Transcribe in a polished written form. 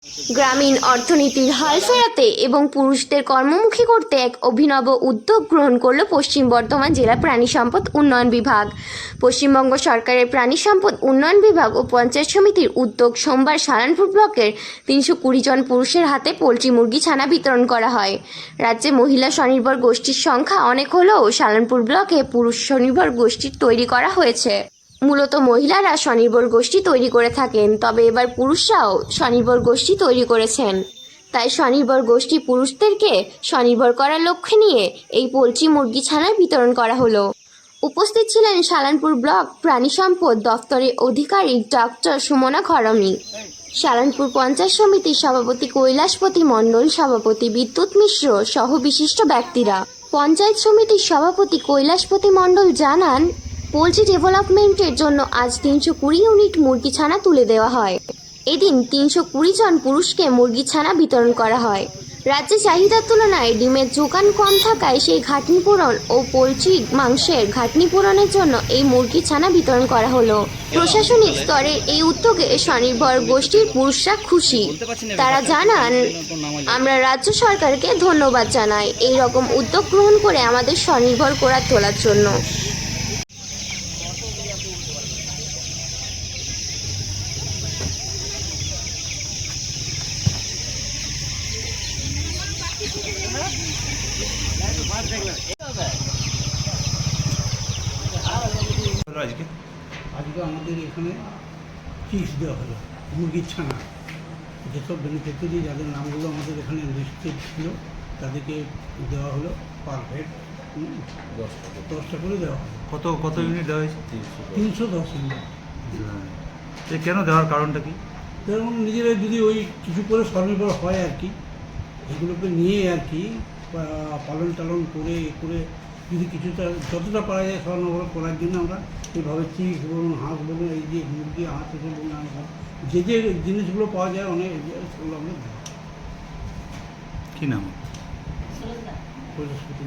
গ্রামীণ অর্থনীতির হাল ফেরাতে এবং পুরুষদের কর্মমুখী করতে এক অভিনব উদ্যোগ গ্রহণ করল পশ্চিম বর্ধমান জেলা প্রাণী সম্পদ উন্নয়ন বিভাগ। পশ্চিমবঙ্গ সরকারের প্রাণী সম্পদ উন্নয়ন বিভাগ ও পঞ্চায়েত সমিতির উদ্যোগ সোমবার সালানপুর ব্লকের 320 জন পুরুষের হাতে পোলট্রি মুরগি ছানা বিতরণ করা হয়। রাজ্যে মহিলা স্বনির্ভর গোষ্ঠীর সংখ্যা অনেক হলেও সালানপুর ব্লকে পুরুষ স্বনির্ভর গোষ্ঠী তৈরি করা হয়েছে। মূলত মহিলারা স্বনির্ভর গোষ্ঠী তৈরি করে থাকেন, তবে এবার পুরুষরাও স্বনির্ভর গোষ্ঠী তৈরি করেছেন। তাই স্বনির্ভর গোষ্ঠী পুরুষদেরকে স্বনির্ভর করার লক্ষ্যে নিয়ে এই পোলট্রি মুরগি ছানা বিতরণ করা হলো। উপস্থিত ছিলেন সালানপুর ব্লক প্রাণী সম্পদ দপ্তরের আধিকারিক ডক্টর সুমনা ঘরমি, সালানপুর পঞ্চায়েত সমিতির সভাপতি কৈলাসপতি মণ্ডল, সভাপতি বিদ্যুৎ মিশ্র সহ বিশিষ্ট ব্যক্তিরা। পঞ্চায়েত সমিতির সভাপতি কৈলাসপতি মণ্ডল জানান, পোলট্রি ডেভেলপমেন্টের জন্য আজ 320 ইউনিট মুরগি ছানা তুলে দেওয়া হয়। এদিন 320 জন পুরুষকে মুরগি ছানা বিতরণ করা হয়। রাজ্যে চাহিদার তুলনায় ডিমের যোগান কম থাকায় সেই ঘাটতি পূরণ ও পোলট্রি মাংসের ঘাটতি পূরণের জন্য এই মুরগি ছানা বিতরণ করা হলো। প্রশাসনিক স্তরের এই উদ্যোগে স্বনির্ভর গোষ্ঠীর পুরুষরা খুশি। তারা জানান, আমরা রাজ্য সরকারকে ধন্যবাদ জানাই এই রকম উদ্যোগ গ্রহণ করে আমাদের স্বনির্ভর করে তোলার জন্য। আজকে আমাদের এখানে চিপস দেওয়া হলো মুরগির ছানা। যেসব বেনিফিশিয়ারি যাদের নামগুলো আমাদের এখানে লিস্টেড ছিল তাদেরকে দেওয়া হলো পার হেড 10টা করে দেওয়া হলো। কত ইউনিট দেওয়া হয়েছে? 310 ইউনিট। কেন দেওয়ার কারণটা কি? যেমন নিজেরা যদি ওই কিছু করে স্বনির্ভর হয় আর কি, এগুলোকে নিয়ে আর কি পালন টালন করে যদি কিছুটা যতটা পারা যায় স্বনির্ভর করার জন্য আমরা এইভাবে চিপস বলুন, হাঁস বলুন, এই যে মুরগি হাঁস বলুন, যে জিনিসগুলো পাওয়া যায় অনেক সেগুলো আমরা কী নাম? কৈলাসপতি।